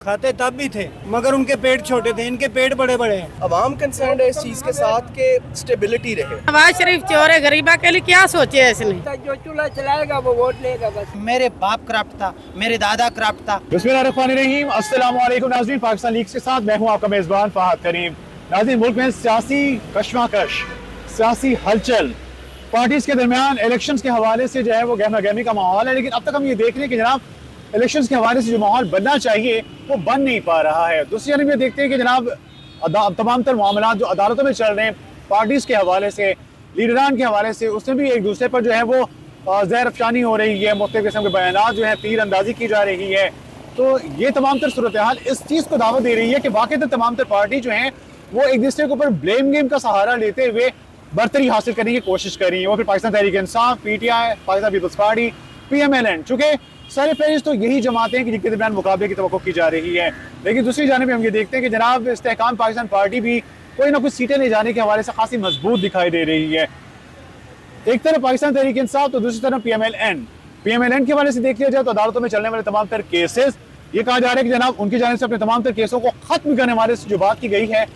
खाते तब भी थे मगर उनके पेट छोटे थे, इनके पेट बड़े बड़े हैं। अवाम कंसर्न है इस चीज़ के साथ कि स्टेबिलिटी रहे। नवाज शरीफ चोर है, गरीबा के लिए क्या सोचे है इसने। जो चूल्हा चलाएगा वो वोट लेगा बस। मेरे बाप करप्ट था, मेरे दादा करप्ट था। बिस्मिल्लाहिर्रहमानिर्रहीम, अस्सलाम वालेकुम नाज़रीन। पाकिस्तान लीग के साथ मैं हूं आपका मेज़बान फहद करीम। नाज़रीन, मुल्क में सियासी कशमकश, सियासी हलचल, पार्टीज के दरमियान इलेक्शंस के हवाले से जो है वो गहमा गहमी का माहौल है। लेकिन अब तक हम ये देख रहे हैं कि जनाब इलेक्शंस के हवाले से जो माहौल बनना चाहिए वो बन नहीं पा रहा है। दूसरी जानब ये देखते हैं कि जनाब तमाम तर मामला जो अदालतों में चल रहे हैं पार्टीज के हवाले से, लीडरान के हवाले से, उसमें भी एक दूसरे पर जो है वो जहर अफशानी हो रही है, मुख्तलिफ किस्म के बयानात जो है तीर अंदाजी की जा रही है। तो ये तमाम तर सूरत हाल इस चीज़ को दावत दे रही है कि वाकई तमाम तर पार्टी जो है वो एक दूसरे के ऊपर ब्लेम गेम का सहारा लेते हुए बरतरी हासिल करने की कोशिश कर रही है। वो फिर Pakistan Tehreek Insaf, PTI, Pakistan peoples party, PMLN, चूँकि सारे फहरिस्त तो यही जमाते हैं कि जिनके दरमियान मुकाबले की तवक्को की जा रही है। लेकिन दूसरी जानिब हम ये देखते हैं कि जनाब इस्तेहकाम पाकिस्तान पार्टी भी कोई ना कुछ सीटें ले जाने के हवाले से खासी मजबूत दिखाई दे रही है। एक तरफ पाकिस्तान तहरीक इंसाफ तो दूसरी तरफ PMLN के हवाले से देख लिया जाए तो अदालतों में चलने वाले तमाम तर केसेस, ये कहा जा रहा है कि जनाब उनकी जानिब से अपने तमाम तर केसों को खत्म करने वाले से जो बात की गई है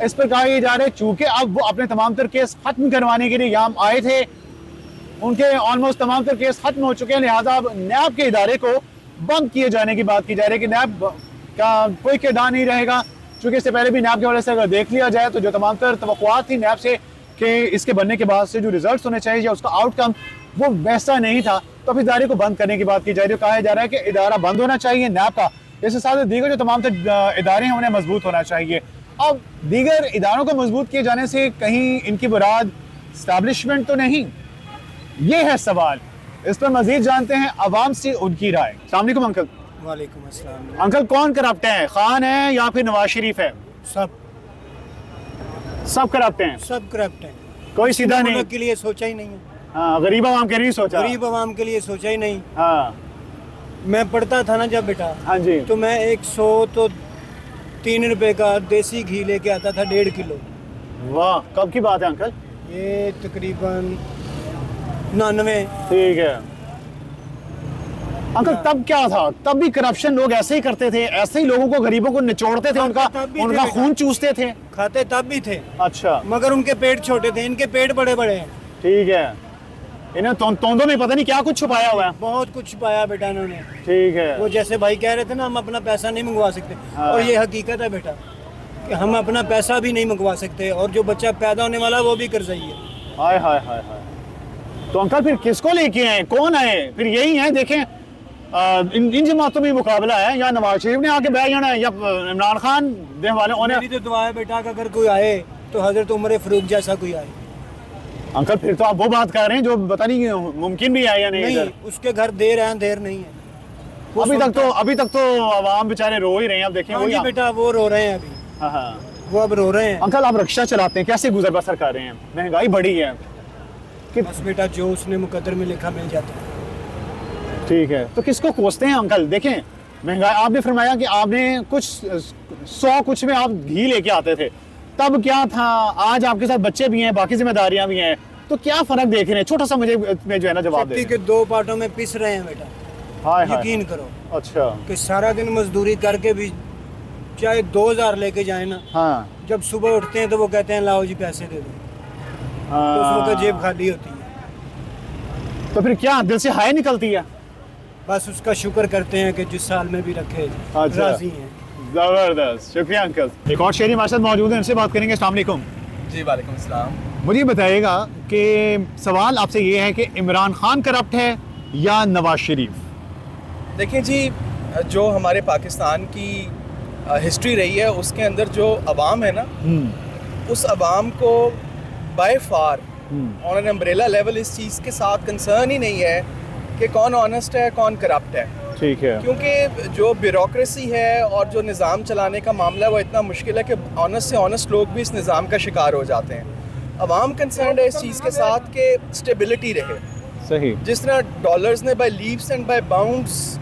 इस पर कहा जा रहा है चूंकि अब वो अपने तमाम तर केस खत्म करवाने के लिए यहाँ आए थे, उनके ऑलमोस्ट तमाम तर केस खत्म हो चुके हैं, लिहाजा अब नैब के इदारे को बंद किए जाने की बात की जा रही है कि नैब का कोई किरदार नहीं रहेगा। चूंकि इससे पहले भी नैब के हवाले से अगर देख लिया जाए तो जो तमाम तर तवक्कुआत थी नैब से कि इसके बनने के बाद से जो रिजल्ट होने चाहिए या उसका आउटकम वो वैसा नहीं था, तो अब इदारे को बंद करने की बात की जा रही है। कहा जा रहा है कि इदारा बंद होना चाहिए नैब का, इसके साथ दीगर जो तमाम तर इदारे हैं उन्हें मजबूत होना चाहिए। अब दीगर इदारों को मजबूत किए जाने से कहीं इनकी मुराद स्टैब्लिशमेंट तो नहीं, ये है सवाल। इस पर मजीद जानते हैं अवाम से उनकी राय। अस्सलाम वालेकुम अंकल। वालेकुम अस्सलाम। अंकल, कौन करप्ट है, खान है या फिर नवाज शरीफ है? सब करप्ट हैं, सब करप्ट हैं। कोई सीधा नहीं। मुल्क के लिए सोचा ही नहीं है। हाँ, गरीब आवाम के लिए सोचा। गरीब आवाम के लिए सोचा ही नहीं। हाँ मैं पढ़ता था ना जब बेटा, हाँ जी, तो मैं 100 तो 3 रुपए का देसी घी लेके आता था 1.5 किलो। वाह, कब की बात है अंकल? ये तकरीबन 99। ठीक है अंकल, तब क्या था? तब भी करप्शन लोग ऐसे ही करते थे, ऐसे ही लोगों को, गरीबों को निचोड़ते थे, उनका थे खून चूसते थे। खाते तब भी थे अच्छा, मगर उनके पेट छोटे थे, इनके पेट बड़े बड़े हैं। ठीक है। इन्हें तोंदों में पता नहीं क्या कुछ छुपाया हुआ है। बहुत कुछ छुपाया बेटा इन्होंने। ठीक है। वो जैसे भाई कह रहे थे ना हम अपना पैसा नहीं मंगवा सकते, हाँ। और ये हकीकत है बेटा कि हम अपना पैसा भी नहीं मंगवा सकते, और जो बच्चा पैदा होने वाला है वो भी कर्जई है। हाय हाय हाय हाय। तो अंकल फिर किसको लेके आए, कौन आए? फिर यही है, देखें इन जमातों में मुकाबला है, या नवाज शरीफ ने आके बैठ जाना है या इमरान खान देने वाले उन्हें। मेरी तो दुआ है बेटा कि अगर कोई आए तो हजरत उमर फारूक जैसा कोई आए। अंकल फिर तो आप वो बात कर रहे हैं जो पता नहीं मुमकिन भी है या नहीं। नहीं, उसके घर देर है, देर नहीं है। अभी तक तो आवाम बेचारे रो ही रहे हैं। अब देखें हाँ जी बेटा, वो रो रहे हैं अभी। हाँ हाँ। वो अब रो रहे हैं। अंकल, आप रिक्शा चलाते हैं, कैसे गुजर बसर कर रहे हैं? महंगाई बढ़ी है। बस बेटा, जो उसने मुकद्दर में लिखा मिल जाता है। ठीक है, तो किसको कोसते हैं अंकल? देखें महंगाई, आपने फरमाया कि आपने कुछ 100 कुछ में आप घी लेके आते थे, तब क्या था? आज आपके साथ बच्चे भी हैं, बाकी जिम्मेदारियां भी हैं, तो क्या फर्क देख रहे हैं? छोटा सा मुझे में जो है ना जवाब दे। के 2 पार्टों में पिस रहे हैं बेटा। हाय हाय। यकीन करो। अच्छा, कि सारा दिन मजदूरी करके भी चाहे 2000 लेके जाए ना, हाँ जब सुबह उठते हैं तो वो कहते हैं लाओ जी पैसे दे दो, तो उस वक्त जेब खाली होती है। तो फिर क्या दिल से हाय निकलती है? बस उसका शुक्र करते हैं कि जिस साल में भी रखे अच्छा। राजी हैं। जबरदस्त, शुक्रिया अंकल। एक और शहरी हमारे साथ मौजूद है, इनसे बात करेंगे। अस्सलाम वालेकुम। जी वालेकुम अस्सलाम। मुझे बताइएगा कि सवाल आपसे ये है कि इमरान खान करप्ट है या नवाज शरीफ? देखिए जी, जो हमारे पाकिस्तान की हिस्ट्री रही है उसके अंदर जो अवाम है ना, उस अवाम को by far on an umbrella level इस चीज़ के साथ कंसर्न ही नहीं है कि कौन ऑनेस्ट है कौन करप्ट है। ठीक है। क्योंकि जो ब्यूरोक्रेसी है और जो निज़ाम चलाने का मामला है वो इतना मुश्किल है कि ऑनेस्ट से ऑनेस्ट लोग भी इस निज़ाम का शिकार हो जाते हैं। अवाम कंसर्न है इस चीज़ के साथ कि स्टेबिलिटी रहे। सही। जिस तरह डॉलर्स ने by leaps and by bounds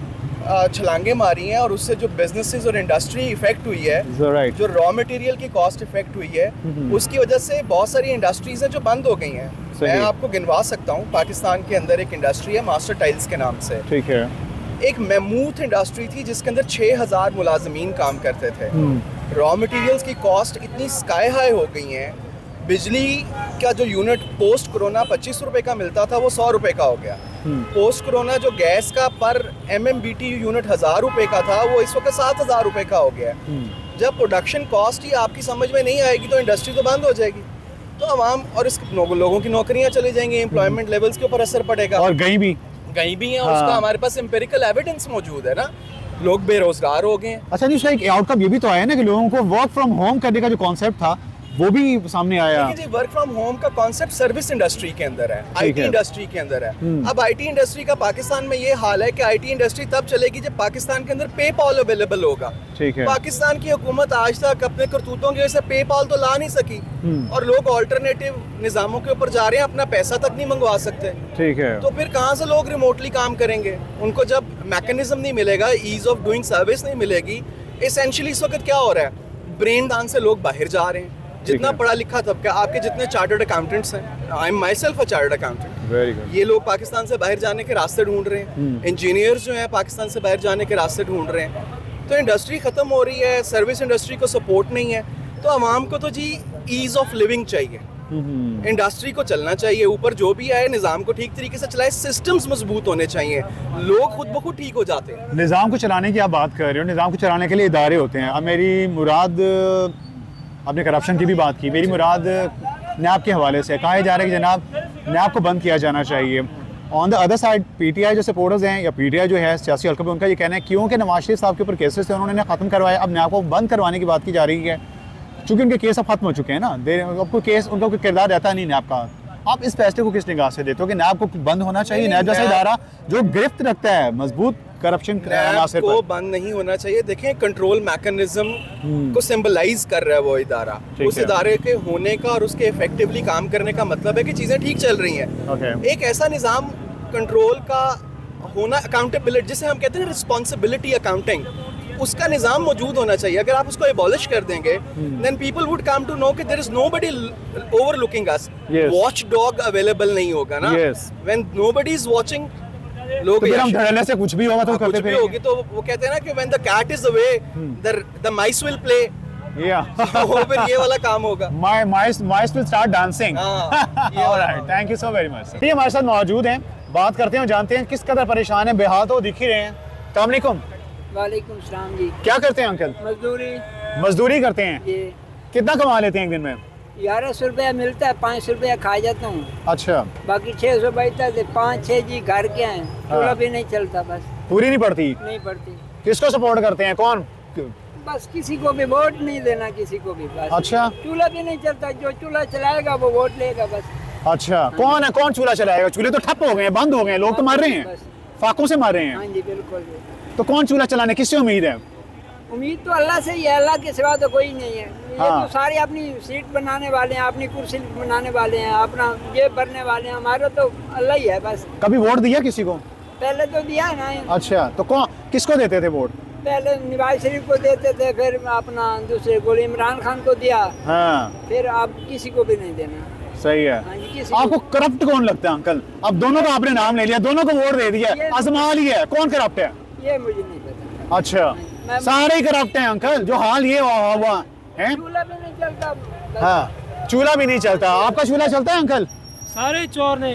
छलांगे मारी हैं और उससे जो बिजनेसेस और इंडस्ट्री इफेक्ट हुई है, राइट। जो रॉ मटेरियल की कॉस्ट इफेक्ट हुई है, उसकी वजह से बहुत सारी इंडस्ट्रीज हैं जो बंद हो गई हैं। मैं आपको गिनवा सकता हूँ। पाकिस्तान के अंदर एक इंडस्ट्री है मास्टर टाइल्स के नाम से। ठीक है। एक मेमूथ इंडस्ट्री थी जिसके अंदर 6000 मुलाजमीन काम करते थे। रॉ मटेरियल्स की कॉस्ट इतनी स्काई हाई हो गई हैं, बिजली का जो यूनिट पोस्ट कोरोना 25 रुपए का मिलता था वो 100 रुपए का हो गया। पोस्ट कोरोना जो गैस का पर MMBTU यूनिट 1000 रुपए का था वो इस वक्त 7000 रुपए का हो गया। जब प्रोडक्शन कॉस्ट ही आपकी समझ में नहीं आएगी तो इंडस्ट्री तो बंद हो जाएगी, तो आवाम और इस लोगों की नौकरियां चली जाएंगी, एम्प्लॉयमेंट लेवल्स के ऊपर असर पड़ेगा। और कहीं भी हैं उसका हमारे पास एम्पिरिकल एविडेंस मौजूद है ना, लोग बेरोजगार हो गए हैं। अच्छा नहीं, उसका एक आउटकम ये भी तो आया ना कि लोगों को वर्क फ्रॉम होम करने का जो कॉन्सेप्ट था वो भी सामने आया। देखिए जी, वर्क फ्रॉम होम का कॉन्सेप्ट सर्विस इंडस्ट्री के अंदर है, IT इंडस्ट्री के अंदर है। अब IT इंडस्ट्री का पाकिस्तान में ये हाल है कि IT इंडस्ट्री तब चलेगी जब पाकिस्तान के अंदर पेपॉल अवेलेबल होगा। ठीक है। पाकिस्तान की हुकूमत आज तक अपने करतूतों की वजह से पेपॉल तो ला नहीं सकी और लोग ऑल्टरनेटिव निजामों के ऊपर जा रहे हैं, अपना पैसा तक नहीं मंगवा सकते। ठीक है। तो फिर कहाँ से लोग रिमोटली काम करेंगे? उनको जब मैकेनिज्म नहीं मिलेगा, ईज ऑफ डूइंग सर्विस नहीं मिलेगी। एसेंशियली इस वक्त क्या हो रहा है, ब्रेन दान से लोग बाहर जा रहे हैं। जितना पढ़ा लिखा तबका, आपके जितने चार्टर्ड अकाउंटेंट्स हैं, I am my self a chartered accountant, very good, ये लोग पाकिस्तान से बाहर जाने के रास्ते ढूंढ रहे हैं। इंजीनियर्स जो हैं पाकिस्तान से बाहर जाने के रास्ते ढूंढ रहे हैं। तो इंडस्ट्री ख़त्म हो रही है, सर्विस इंडस्ट्री को सपोर्ट नहीं है, तो आवाम को तो जी ईज़ ऑफ लिविंग चाहिए, इंडस्ट्री को चलना चाहिए, ऊपर जो भी आए निज़ाम को ठीक तरीके से चलाए, सिस्टम्स मजबूत होने चाहिए, लोग खुद ब खुद ठीक हो जाते हैं। निज़ाम को चलाने की आप बात कर रहे हो, निज़ाम को चलाने के लिए इदारे होते हैं। अब मेरी मुराद, आपने करप्शन की भी बात की, मेरी मुराद नैब के हवाले से कहा जा रहा है कि जनाब नैब को बंद किया जाना चाहिए। On the other side PTI जो सपोर्टर्स हैं या PTI जो है सियासी हल्के में, उनका ये कहना है क्योंकि नवाज शरीफ साहब के ऊपर केसेस थे, उन्होंने ख़त्म करवाया, अब नैब को बंद करवाने की बात की जा रही है चूँकि उनके केस अब खत्म हो चुके हैं ना। अब कोई केस, उनका कोई किरदार रहता नहीं नैब का। आप इस फैसले को किस निगाह से देते हो कि नैब को बंद होना चाहिए? नैब जैसा इदारा जो गिरफ्त रखता है मजबूत करप्शन को बंद नहीं होना चाहिए। देखें, कंट्रोल मैकेनिज्म को सिंबलाइज कर रहा है वो इदारा। उस इदारे के होने का और उसके इफेक्टिवली काम करने का मतलब है कि चीज़ें ठीक चल रही हैं। एक ऐसा निज़ाम कंट्रोल का होना, अकाउंटेबिलिटी जिसे हम कहते हैं रिस्पॉन्सिबिलिटी अकाउंटिंग, उसका निज़ाम मौजूद होना चाहिए। अगर आप उसको एबॉलिश कर देंगे then people would come to know कि there is nobody overlooking us. Watchdog available नहीं होगा ना, व्हेन नोबडी इज वॉचिंग, लोग तो फिर हम धड़ल्ले से कुछ भी होगा तो करते भी होगी। तो वो कहते हैं ना कि when the cat is away the mice will play. वो फिर ये वाला काम होगा, mice will start dancing। Alright, thank you so very much। ये हमारे साथ मौजूद हैं, बात करते हैं, जानते हैं किस कदर परेशान है, बेहाल तो दिख ही रहे हैं। अस्सलाम वालेकुम। वालेकुम सलाम जी। क्या करते हैं अंकल? मजदूरी करते हैं। कितना कमा लेते हैं एक दिन में? 1100 रुपया मिलता है, 500 रुपया खा जाता हूँ। अच्छा। बाकी 600 बचता है, 5-6 जी घर के हैं, चूल्हा भी नहीं चलता, बस पूरी नहीं पड़ती। नहीं पड़ती। किसको सपोर्ट करते हैं, कौन? बस किसी को भी वोट नहीं देना, किसी को भी बस। अच्छा। चूल्हा भी नहीं चलता, जो चूल्हा चलाएगा वो वोट लेगा बस। अच्छा, कौन है, कौन चूल्हा चलाएगा? चूल्हे तो ठप हो गए हैं, बंद हो गए हैं, लोग तो मर रहे हैं, फाकों से मर रहे हैं। हाँ जी बिल्कुल। तो कौन चूल्हा चलाने, किससे उम्मीद है? उम्मीद तो अल्लाह से ही है, अल्लाह के सिवा तो कोई नहीं है। ये तो सारे अपनी सीट बनाने वाले हैं, अपनी कुर्सी बनाने वाले हैं, अपना जेब भरने वाले हैं, हमारा तो अल्लाह ही है बस। कभी वोट दिया किसी को? पहले तो दिया है ना। अच्छा, तो कौन, किसको देते थे वोट? पहले नवाज शरीफ को देते थे, फिर अपना दूसरे को इमरान खान को दिया। हाँ। फिर अब किसी को भी नहीं देना। सही है। आपको करप्ट कौन लगता है अंकल? अब दोनों का आपने नाम ले लिया, दोनों को वोट दे दिया, आजमा लिया, कौन करप्ट है? ये मुझे नहीं पता। अच्छा, सारे ही करप्ट हैं अंकल, जो हाल ये हुआ है। चूल्हा भी नहीं चलता। हाँ, चूल्हा भी नहीं चलता। आपका चूल्हा चलता है अंकल? सारे चोर ने,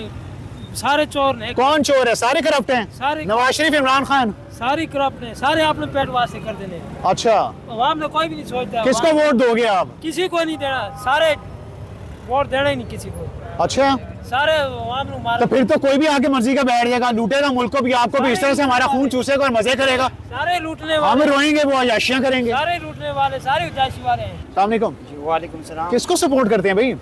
सारे चोर ने। कौन चोर है? सारे करप्ट हैं। सारे नवाज शरीफ, इमरान खान, सारे करप्ट ने, सारे अपने पेट वास्ते कर देने। अच्छा, अवाम ने कोई भी नहीं सोचता। किसको वोट दोगे आप? किसी को नहीं देना, सारे वोट देना ही नहीं किसी को। अच्छा, सारे अवाम ने मार। तो फिर तो कोई भी आके मर्जी का बैठ जाएगा, लूटेगा मुल्क को भी, आपको भी, इस तरह से हमारा खून चूसेगा और मजे करेगा। सारे लूटने हम वाले, रोएंगे, वो अयाशियां करेंगे। सारे लूटने वाले, सारे उजाशी वाले हैं। अस्सलाम वालेकुम। वालेकुम सलाम। किसको सपोर्ट करते हैं भाई?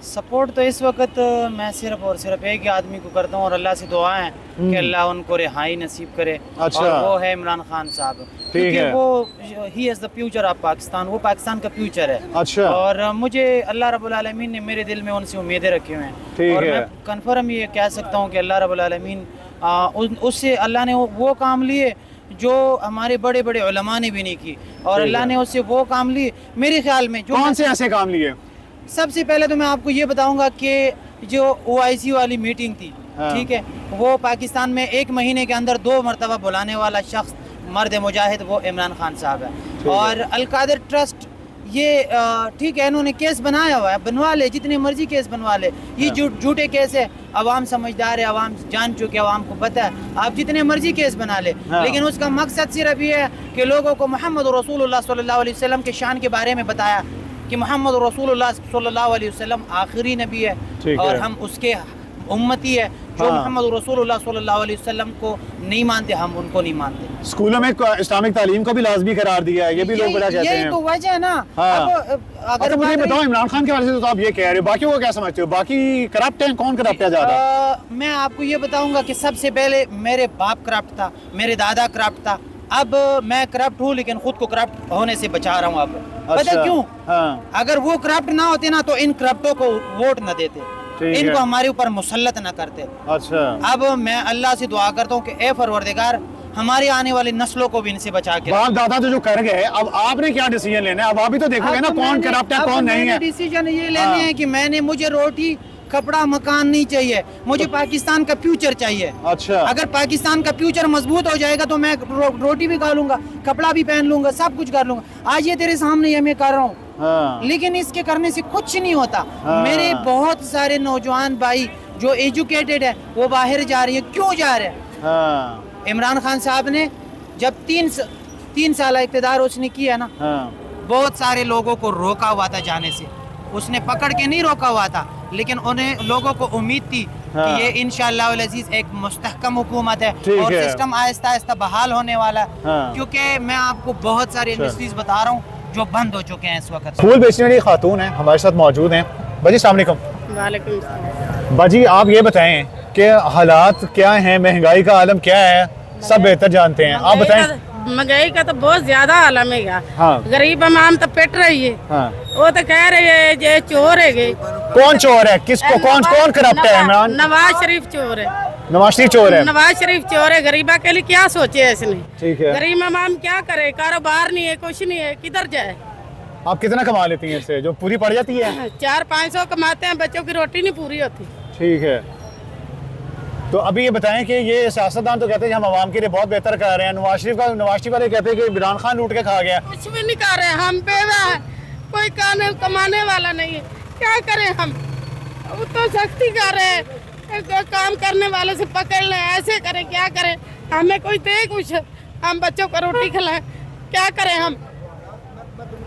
सपोर्ट तो इस वक्त मैं सिर्फ और सिर्फ एक ही आदमी को करता हूँ और अल्लाह से दुआ है कि अल्लाह उनको रिहाई नसीब करे। अच्छा। और वो है इमरान खान साहब, क्योंकि वो he is the future of Pakistan, वो पाकिस्तान का फ्यूचर है। अच्छा। और मुझे अल्लाह रब्बुल आलमीन ने मेरे दिल में उनसे उम्मीदें रखी हुई हैं और मैं कन्फर्म ये कह सकता हूँ कि अल्लाह रब्बुल आलमीन उससे अल्लाह ने वो काम लिए जो हमारे बड़े बड़े उलमा ने भी नहीं की, और अल्लाह ने उससे वो काम लिए मेरे ख्याल में। जो कौन से ऐसे काम लिए? सबसे पहले तो मैं आपको ये बताऊंगा कि जो OIC वाली मीटिंग थी, हाँ। ठीक है, वो पाकिस्तान में 1 महीने के अंदर 2 मरतबा बुलाने वाला शख्स मर्द मुजाहिद वो इमरान खान साहब है। और अलकादर ट्रस्ट ये ठीक है, इन्होंने केस बनाया हुआ है, बनवा ले, जितने मर्जी केस बनवा ले, ये झूठे केस है, अवाम समझदार है, अवाम जान चुके, अवाम को पता है, आप जितने मर्जी केस बना ले, लेकिन उसका मकसद सिर्फ ये है कि लोगों को मोहम्मद रसूलुल्लाह सल्लल्लाहु अलैहि वसल्लम के शान के बारे में बताया कि मोहम्मद रसूलुल्लाह सल्लल्लाहु अलैहि वसल्लम आखिरी नबी है और हम उसके उम्मती है। जो मोहम्मद रसूलुल्लाह सल्लल्लाहु अलैहि वसल्लम को नहीं मानते, हम उनको नहीं मानते। स्कूलों में इस्लामिक तालीम को भी लाजमी करार दिया है, ये भी लोग बड़ा कहते हैं। यही तो वजह है ना। हाँ। अगर मुझे बताओ, इमरान खान के बारे में तो आप ये कह रहे हो, बाकी को क्या समझते हो? बाकी करप्ट हैं? कौन करप्ट है ज्यादा? मैं आपको ये बताऊंगा कि सबसे पहले मेरे बाप करप्ट था, मेरे दादा करप्ट था, अब मैं करप्ट हूँ लेकिन खुद को करप्ट होने से बचा रहा हूँ। अब पता क्यों? हाँ। अगर वो करप्ट ना होते ना तो इन करप्टों को वोट न देते, इनको हमारे ऊपर मुसल्लत न करते। अच्छा। अब मैं अल्लाह से दुआ करता हूँ कि ए परवरदिगार हमारी आने वाली नस्लों को भी इनसे बचा के। बाप दादा तो जो कर गए, अब आपने क्या डिसीजन लेना है? अब आप भी तो देखोगे ना कौन करप्ट है कौन नहीं है। डिसीजन ये लेने हैं कि मुझे रोटी कपड़ा मकान नहीं चाहिए, मुझे पाकिस्तान का फ्यूचर चाहिए। अच्छा। अगर पाकिस्तान का फ्यूचर मजबूत हो जाएगा तो मैं रोटी भी खा लूंगा, कपड़ा भी पहन लूंगा, सब कुछ कर लूंगा। आज ये तेरे सामने ये मैं कर रहा हूँ। हाँ। लेकिन इसके करने से कुछ नहीं होता। हाँ। मेरे बहुत सारे नौजवान भाई जो एजुकेटेड है वो बाहर जा रही है। क्यों जा रहे हैं? हाँ। इमरान खान साहब ने जब 3 साल इक़्तिदार उसने किया ना, हाँ। बहुत सारे लोगों को रोका हुआ था जाने से, उसने पकड़ के नहीं रोका हुआ था, लेकिन उन्हें लोगों को उम्मीद थी कि ये इंशाअल्लाह अल अज़ीज़ एक मुस्तहकम हुकूमत है और सिस्टम आहिस्ता आहिस्ता बहाल होने वाला है। हाँ। क्योंकि मैं आपको बहुत सारी इंडस्ट्रीज बता रहा हूँ जो बंद हो चुके हैं इस वक्त। फूल बेचने वाली खातून है हमारे साथ मौजूद हैं। बाजी अस्सलाम वालेकुम। वालेकुम सलाम। बाजी आप ये बताएं कि हालात क्या हैं, महंगाई का आलम क्या है? सब बेहतर जानते हैं, आप बताएं। महंगाई का तो बहुत ज्यादा आलम है यार। हाँ। गरीब अवाम तो पिट रही है। हाँ। वो तो कह रहे है ये चोर है। कौन चोर है? किसको कौन करप्ट है? इमरान नवाज शरीफ चोर है। नवाज शरीफ चोर है? नवाज शरीफ चोर है। गरीबा के लिए क्या सोचे इसने? ठीक है। गरीब अवाम क्या करे? कारोबार नहीं है, कुछ नहीं है, किधर जाए? आप कितना कमा लेती हैं इससे, जो पूरी पड़ जाती है? 400-500 कमाते हैं, बच्चों की रोटी नहीं पूरी होती। ठीक है। तो अभी ये बताएं कि ये सियासतदान तो कहते हैं कि हम आवाम के लिए बहुत बेहतर कर रहे हैं, नवाज शरीफ वाले कहते हैं कि इमरान खान लूट के खा गया। कुछ भी नहीं कर रहे, हम बेवा है, कोई कमाने वाला नहीं है, क्या करें हम? वो तो सख्ती कर रहे हैं, काम करने वाले से पकड़ लें, ऐसे करें, क्या करें? हमें कोई दे कुछ, हम बच्चों को रोटी खिलाएं, क्या करें हम?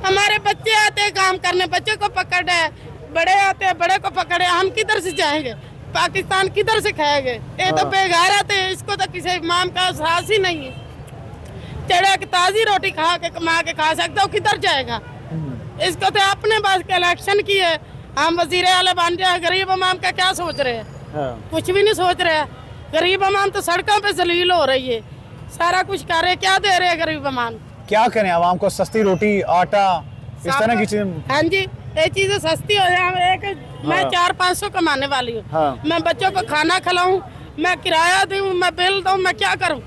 हमारे बच्चे आते हैं काम करने, बच्चे को पकड़े, बड़े आते हैं बड़े को पकड़े, हम किधर से जाएंगे? पाकिस्तान किधर से खाएंगे? ये तो बेगारत है, इसको तो किसी इमाम का एहसास ही नहीं है। चढ़ा के ताजी रोटी खा के कमा के खा सकता हूँ, किधर जाएगा? इसको तो अपने पास के इलेक्शन की है, हम वजीर आला बन जाए, गरीब अवाम का क्या सोच रहे हैं? हाँ। कुछ भी नहीं सोच रहे हैं। गरीब अवाम तो सड़कों पे जलील हो रही है, सारा कुछ कर रहे, क्या दे रहे हैं गरीब अवाम? क्या करें? आवाम को सस्ती रोटी, आटा, इस तरह की चीजें। हाँ जी, ये चीजें सस्ती हो जाए। मैं 400-500 कमाने वाली हूँ। हाँ। मैं बच्चों को खाना खिलाऊं, मैं किराया दूं, मैं बिल दूं, मैं क्या करूं?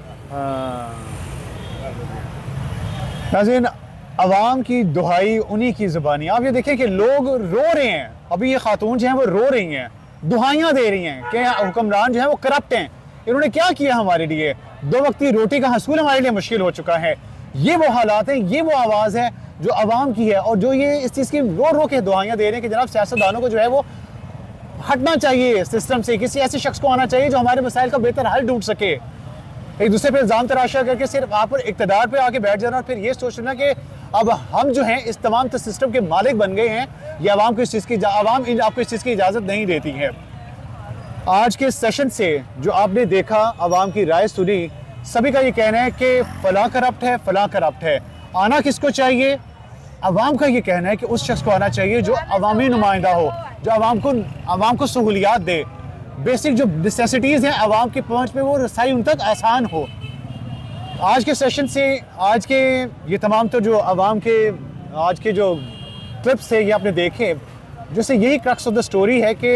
नाज़रीन, अवाम की दुहाई उन्हीं की ज़ुबानी। आप ये देखें कि लोग रो रहे हैं, अभी ये खातून जो हैं वो रो रही हैं, दुहाइयाँ दे रही हैं कि हुक्मरान जो हैं वो करप्ट हैं, इन्होंने क्या किया हमारे लिए? 2 वक्त की रोटी का हसूल हमारे लिए मुश्किल हो चुका है। ये वो हालात हैं, ये वो आवाज़ है जो अवाम की है और जो ये इस चीज़ की रो रो के दुआएं दे रहे हैं कि जनाब सियासतदानों को जो है वो हटना चाहिए सिस्टम से, किसी ऐसे शख्स को आना चाहिए जो हमारे मसाइल का बेहतर हल ढूंढ सके। एक दूसरे पे इल्ज़ाम तराशा करके सिर्फ आप पर इक़्तिदार पे आके बैठ जाना और फिर ये सोचना कि अब हम जो हैं इस तमाम सिस्टम के मालिक बन गए हैं, ये अवाम को इस चीज़ की आपको इस चीज़ की इजाज़त नहीं देती है। आज के सेशन से जो आपने देखा, अवाम की राय सुनी, सभी का ये कहना है कि फलां करप्ट है, फलां करप्ट है। आना किसको चाहिए? अवाम का ये कहना है कि उस शख्स को आना चाहिए जो अवामी नुमाइंदा हो, जो अवाम को सहूलियात दे, बेसिक जो नेसेसिटीज़ हैं अवाम की पहुंच पे वो रसाई उन तक आसान हो। आज के सेशन से, आज के ये तमाम तो जो अवाम के आज के जो क्लिप्स थे ये आपने देखे, जैसे यही क्रक्स ऑफ द स्टोरी है कि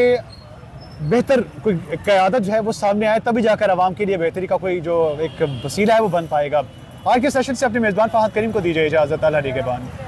बेहतर कोई क़यादत जो है वो सामने आए, तभी जाकर अवाम के लिए बेहतरी का कोई जो एक वसीला है वो बन पाएगा। आज के सेशन से अपने मेज़बान फ़ाहद करीम को दीजिए इजाज़त। अल्लाह के बाद।